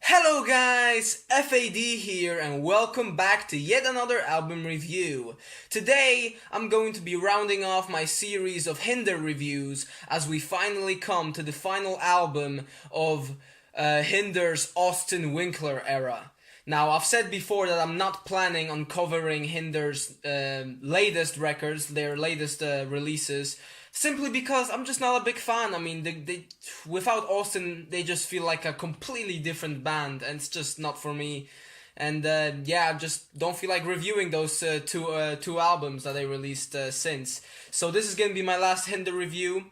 Hello guys, F.A.D here and welcome back to yet another album review. Today I'm going to be rounding off my series of Hinder reviews as we finally come to the final album of Hinder's Austin Winkler era. Now, I've said before that I'm not planning on covering Hinder's latest records, their latest releases, simply because I'm just not a big fan. I mean, they without Austin, they just feel like a completely different band, and it's just not for me. And yeah, I just don't feel like reviewing those two albums that they released since. So this is gonna be my last Hinder review.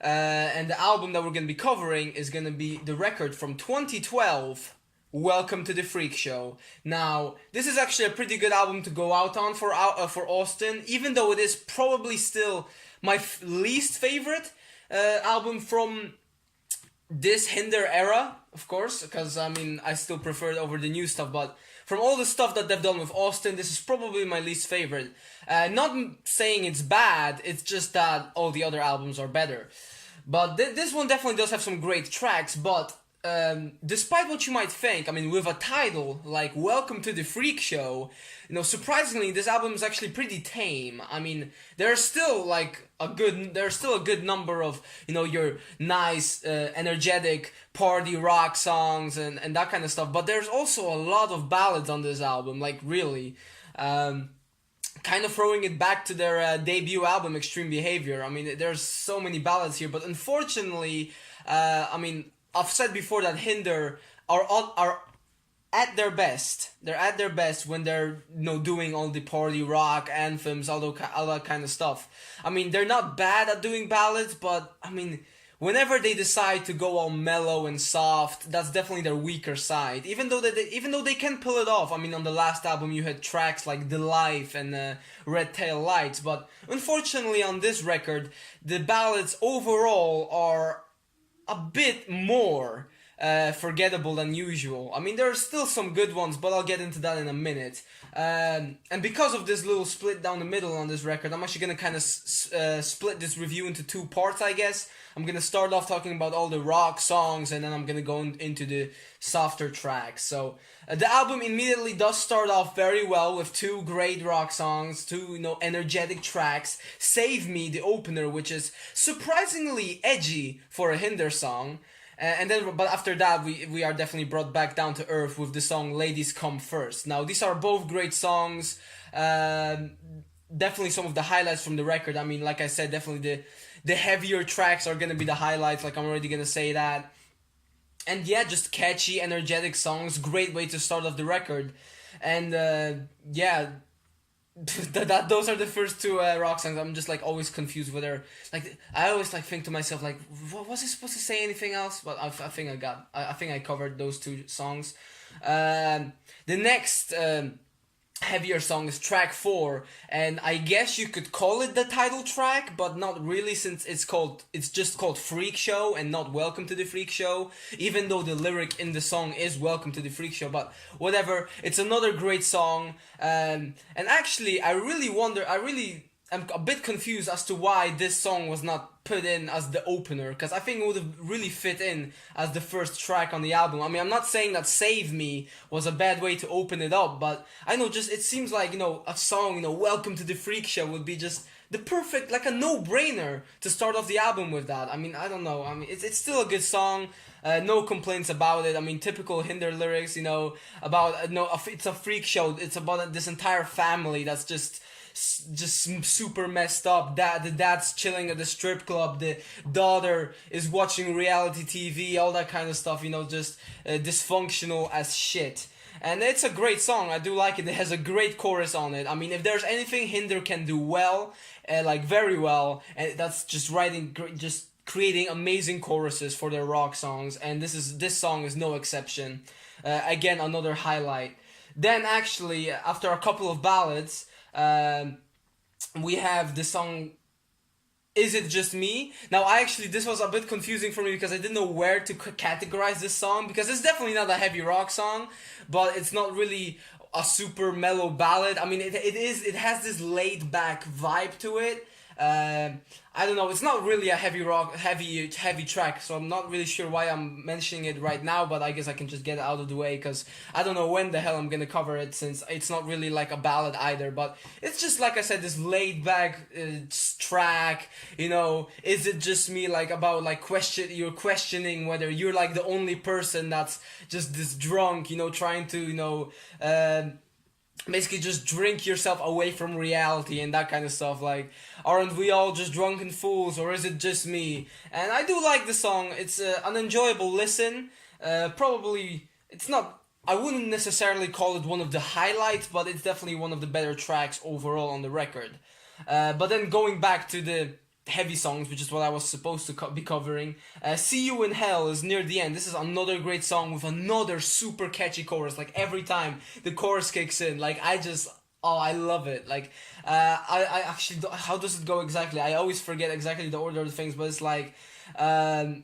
And the album that we're going to be covering is going to be the record from 2012, Welcome to the Freakshow. Now, this is actually a pretty good album to go out on for Austin, even though it is probably still my least favorite album from this Hinder era, of course, because I mean, I still prefer it over the new stuff, but from all the stuff that they've done with Austin, this is probably my least favorite. Not saying it's bad, it's just that all the other albums are better. But this one definitely does have some great tracks, but despite what you might think, I mean, with a title like Welcome to the Freakshow, surprisingly, this album is actually pretty tame. I mean, there's still a good number of, your nice, energetic party rock songs and that kind of stuff, but there's also a lot of ballads on this album, like really. Kind of throwing it back to their debut album, Extreme Behavior. I mean, there's so many ballads here, but unfortunately, I mean, I've said before that Hinder are at their best. They're at their best when they're doing all the party rock anthems, all that kind of stuff. I mean, they're not bad at doing ballads, but I mean, whenever they decide to go all mellow and soft, that's definitely their weaker side. Even though they can pull it off. I mean, on the last album you had tracks like The Life and Red Tail Lights, but unfortunately on this record, the ballads overall are a bit more forgettable than usual. I mean, there are still some good ones, but I'll get into that in a minute. And because of this little split down the middle on this record, I'm actually going to kind of split this review into two parts, I guess. I'm going to start off talking about all the rock songs, and then I'm going to go into the softer tracks. So, the album immediately does start off very well with two great rock songs, two, energetic tracks. Save Me, the opener, which is surprisingly edgy for a Hinder song. But after that, we are definitely brought back down to earth with the song Ladies Come First. Now, these are both great songs. Definitely some of the highlights from the record. I mean, like I said, definitely the heavier tracks are going to be the highlights, like I'm already going to say that. And yeah, just catchy, energetic songs. Great way to start off the record. And yeah, those are the first two rock songs. I'm just always confused whether I always think to myself was he supposed to say anything else? But I think I think I covered those two songs. The next heavier song is track 4, and I guess you could call it the title track, but not really, since it's just called Freakshow and not Welcome to the Freakshow, even though the lyric in the song is Welcome to the Freakshow, but whatever. It's another great song, and actually I am a bit confused as to why this song was not put in as the opener, because I think it would have really fit in as the first track on the album. I mean, I'm not saying that Save Me was a bad way to open it up, but I know, just it seems like, a song, Welcome to the Freakshow would be just the perfect, a no-brainer to start off the album with that. I mean, I don't know. I mean, it's still a good song. No complaints about it. I mean, typical Hinder lyrics, about, it's a freak show. It's about this entire family that's just super messed up. The dad's chilling at the strip club, the daughter is watching reality TV, all that kind of stuff, just dysfunctional as shit. And it's a great song. I do like it. It has a great chorus on it. I mean, if there's anything Hinder can do well, very well, and that's just creating amazing choruses for their rock songs, and this song is no exception. Again, another highlight. Then actually, after a couple of ballads, we have the song Is It Just Me? Now, this was a bit confusing for me because I didn't know where to categorize this song, because it's definitely not a heavy rock song, but it's not really a super mellow ballad. I mean, it has this laid back vibe to it, I don't know. It's not really a heavy track, so I'm not really sure why I'm mentioning it right now. But I guess I can just get it out of the way because I don't know when the hell I'm gonna cover it, since it's not really like a ballad either. But it's just like I said, this laid back track. Is it just me? Like about like you're questioning whether you're like the only person that's just this drunk. Trying to basically just drink yourself away from reality and that kind of stuff. Like, aren't we all just drunken fools, or is it just me? And I do like the song. It's an enjoyable listen. Probably it's not, I wouldn't necessarily call it one of the highlights, but it's definitely one of the better tracks overall on the record. But then going back to the heavy songs, which is what I was supposed to be covering. See You in Hell is near the end. This is another great song with another super catchy chorus. Like, every time the chorus kicks in, like, I love it. Like, I actually, how does it go exactly? I always forget exactly the order of the things, but it's like, I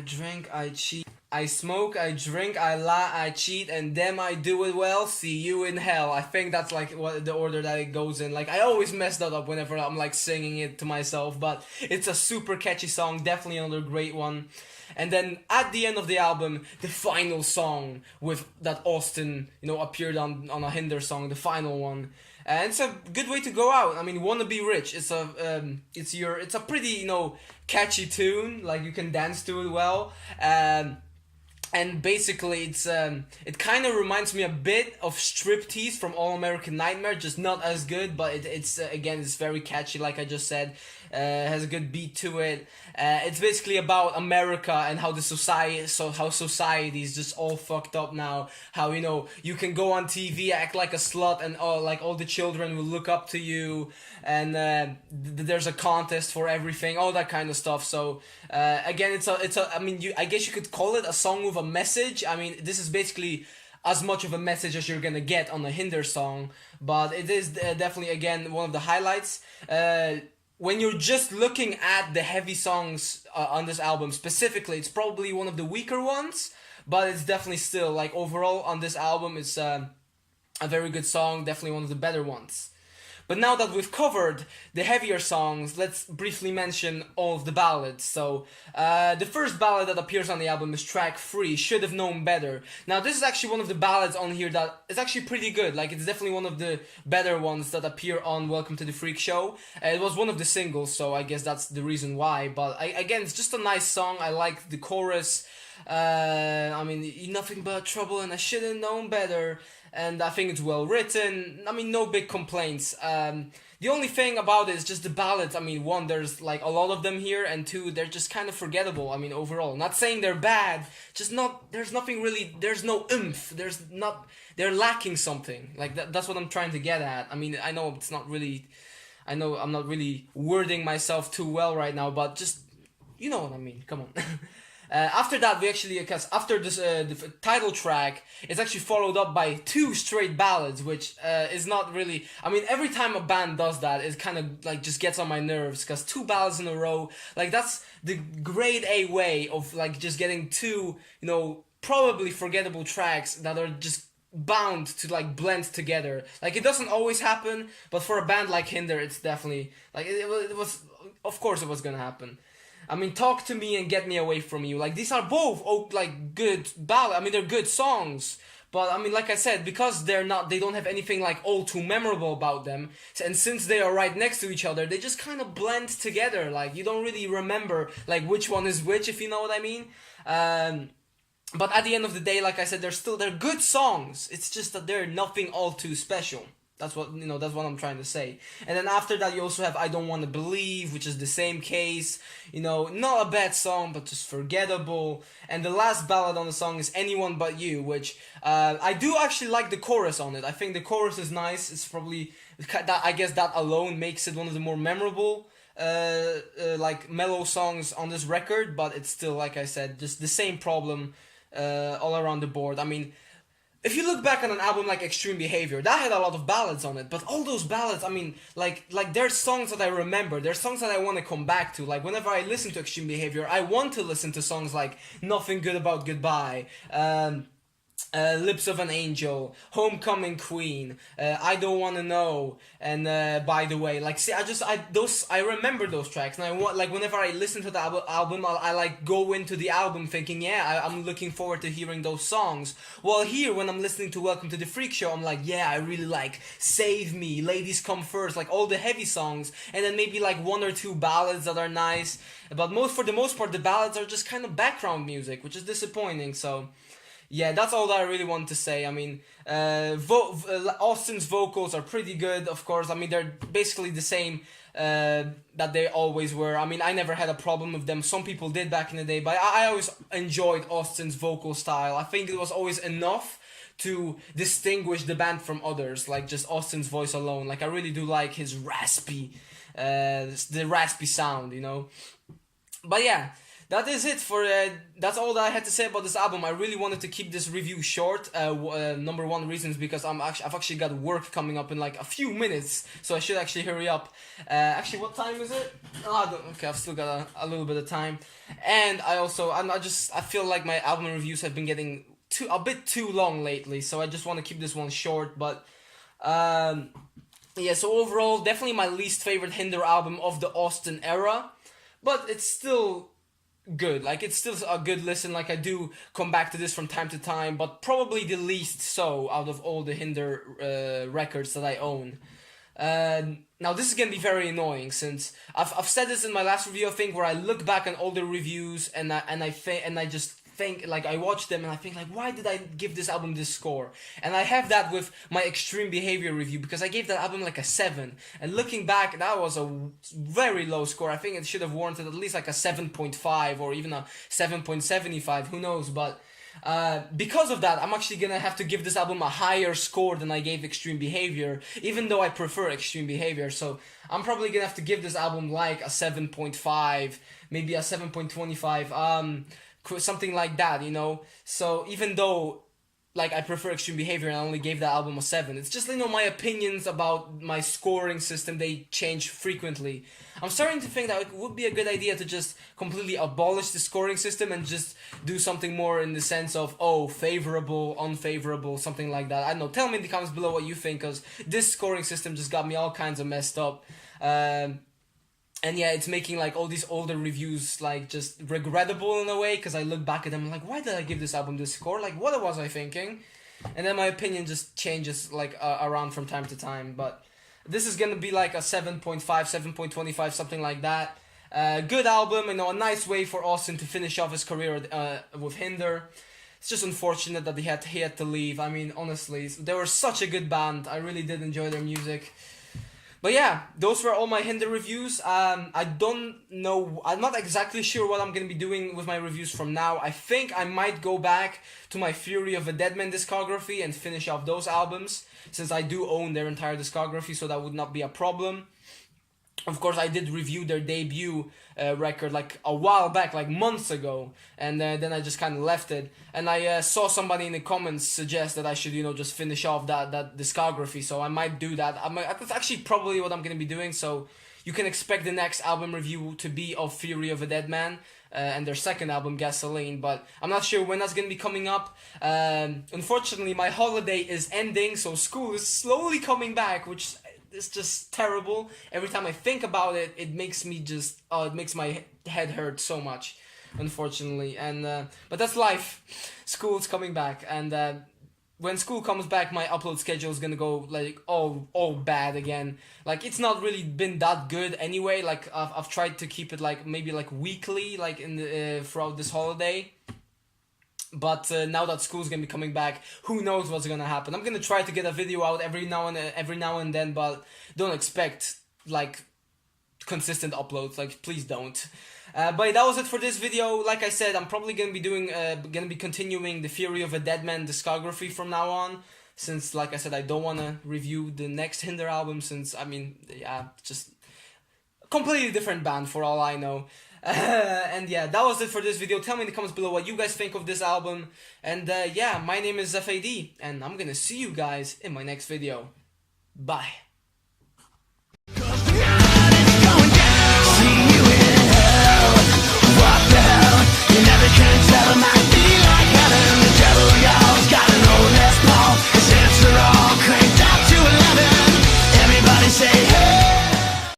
drink, I cheat, I smoke, I drink, I lie, I cheat, and then I do it well. See you in hell. I think that's like what the order that it goes in. Like, I always mess that up whenever I'm like singing it to myself, but it's a super catchy song. Definitely another great one. And then at the end of the album, the final song with that Austin, appeared on a Hinder song, the final one. And it's a good way to go out. I mean, "Wanna Be Rich." It's a pretty catchy tune. Like, you can dance to it well. And basically, it kind of reminds me a bit of Striptease from All American Nightmare, just not as good, but it's again, it's very catchy, like I just said. Has a good beat to it. It's basically about America and how how society is just all fucked up now. How you can go on TV, act like a slut, and all the children will look up to you, and there's a contest for everything, all that kind of stuff. So again, I mean, I guess you could call it a song with a message. I mean, this is basically as much of a message as you're gonna get on a Hinder song, but it is definitely, again, one of the highlights. When you're just looking at the heavy songs on this album specifically, it's probably one of the weaker ones, but it's definitely still, like, overall on this album, it's a very good song, definitely one of the better ones. But now that we've covered the heavier songs, let's briefly mention all of the ballads. So, the first ballad that appears on the album is track 3, Should Have Known Better. Now, this is actually one of the ballads on here that is actually pretty good. Like, it's definitely one of the better ones that appear on Welcome to the Freakshow. It was one of the singles, so I guess that's the reason why. But, again, it's just a nice song. I like the chorus. I mean, nothing but trouble and I should have known better. And I think it's well written. I mean, no big complaints. The only thing about it is just the ballads. I mean, one, there's like a lot of them here, and two, they're just kind of forgettable. I mean, overall, not saying they're bad, just not. There's nothing really. There's no oomph. They're lacking something. Like that's what I'm trying to get at. I mean, I know it's not really. I know I'm not really wording myself too well right now, but just you know what I mean. Come on. After that, because after this, the title track, it's actually followed up by 2 straight ballads, which is not really. I mean, every time a band does that, it kind of like just gets on my nerves, because 2 ballads in a row, like that's the grade A way of like just getting 2, probably forgettable tracks that are just bound to like blend together. Like, it doesn't always happen, but for a band like Hinder, it's definitely like it was. Of course, it was gonna happen. I mean, Talk to Me and Get Me Away From You. Like, these are both like good ballads. I mean, they're good songs. But I mean, like I said, because they don't have anything like all too memorable about them, and since they are right next to each other, they just kind of blend together. Like, you don't really remember like which one is which, if you know what I mean. But at the end of the day, like I said, they're good songs. It's just that they're nothing all too special. That's what I'm trying to say. And then after that, you also have I Don't Want to Believe, which is the same case. Not a bad song, but just forgettable. And the last ballad on the song is Anyone But You, which I do actually like the chorus on it. I think the chorus is nice. It's probably, I guess that alone makes it one of the more memorable like mellow songs on this record. But it's still, like I said, just the same problem all around the board. I mean, if you look back on an album like Extreme Behavior, that had a lot of ballads on it, but all those ballads, I mean, like there's songs that I remember, there's songs that I want to come back to. Like, whenever I listen to Extreme Behavior, I want to listen to songs like Nothing Good About Goodbye, Lips of an Angel, Homecoming Queen, I Don't Wanna Know, and By the Way. Like, see, I remember those tracks, and I want, like, whenever I listen to the album, I like go into the album thinking, yeah, I'm looking forward to hearing those songs. While here, when I'm listening to Welcome to the Freak Show, I'm like, yeah, I really like Save Me, Ladies Come First, like all the heavy songs, and then maybe like one or two ballads that are nice. But for the most part, the ballads are just kind of background music, which is disappointing. So. Yeah, that's all that I really want to say. I mean, Austin's vocals are pretty good, of course. I mean, they're basically the same that they always were. I mean, I never had a problem with them. Some people did back in the day, but I always enjoyed Austin's vocal style. I think it was always enough to distinguish the band from others, like just Austin's voice alone. Like, I really do like his the raspy sound, you know? But yeah, that is it for that's all that I had to say about this album. I really wanted to keep this review short. Number one reason is because I've actually got work coming up in like a few minutes, so I should actually hurry up. Actually, what time is it? Okay, I've still got a little bit of time, and I feel like my album reviews have been getting a bit too long lately, so I just want to keep this one short. But yeah, so overall, definitely my least favorite Hinder album of the Austin era, but it's still good. Like, it's still a good listen. Like, I do come back to this from time to time, but probably the least so out of all the Hinder records that I own. Now this is gonna be very annoying, since I've said this in my last review, I think, where I look back on older reviews and I just think, like, I watch them and I think, like, why did I give this album this score? And I have that with my Extreme Behavior review, because I gave that album like a 7, and looking back, that was a very low score. I think it should have warranted at least like a 7.5 or even a 7.75, who knows. But because of that, I'm actually gonna have to give this album a higher score than I gave Extreme Behavior, even though I prefer Extreme Behavior. So I'm probably gonna have to give this album like a 7.5, maybe a 7.25, something like that, you know. So even though, like, I prefer Extreme Behavior and I only gave that album a 7, it's just, you know, my opinions about my scoring system, they change frequently. I'm starting to think that it would be a good idea to just completely abolish the scoring system and just do something more in the sense of, oh, favorable, unfavorable, something like that. I don't know, tell me in the comments below what you think, because this scoring system just got me all kinds of messed up. And yeah, it's making like all these older reviews like just regrettable in a way, because I look back at them and like, why did I give this album this score? Like, what was I thinking? And then my opinion just changes like around from time to time. But this is gonna be like a 7.5, 7.25, something like that. Good album, you know, a nice way for Austin to finish off his career with Hinder. It's just unfortunate that he had to leave. I mean, honestly, they were such a good band. I really did enjoy their music. But yeah, those were all my Hinder reviews. I don't know, I'm not exactly sure what I'm going to be doing with my reviews from now. I think I might go back to my Fury of a Deadman discography and finish off those albums, since I do own their entire discography, so that would not be a problem. Of course, I did review their debut record like a while back, like months ago, and then I just kind of left it. And I saw somebody in the comments suggest that I should, you know, just finish off that discography, so I might do that. That's actually probably what I'm going to be doing, so you can expect the next album review to be of Fury of a Deadman and their second album, Gasoline, but I'm not sure when that's going to be coming up. Unfortunately, my holiday is ending, so school is slowly coming back, which it's just terrible. Every time I think about it, it makes me just, it makes my head hurt so much, unfortunately. And but that's life. School's coming back, and when school comes back, my upload schedule is gonna go like all bad again. Like, it's not really been that good anyway. Like, I've tried to keep it like maybe like weekly, like in the throughout this holiday. But now that school's gonna be coming back, who knows what's gonna happen. I'm gonna try to get a video out every now and then, but don't expect like consistent uploads. Like, please don't. But that was it for this video. Like I said, I'm probably gonna be continuing the Fury of a Deadman discography from now on, since, like I said, I don't wanna review the next Hinder album, since, I mean, yeah, just completely different band for all I know. And yeah, that was it for this video. Tell me in the comments below what you guys think of this album. And yeah, my name is F.A.D, and I'm gonna see you guys in my next video. Bye.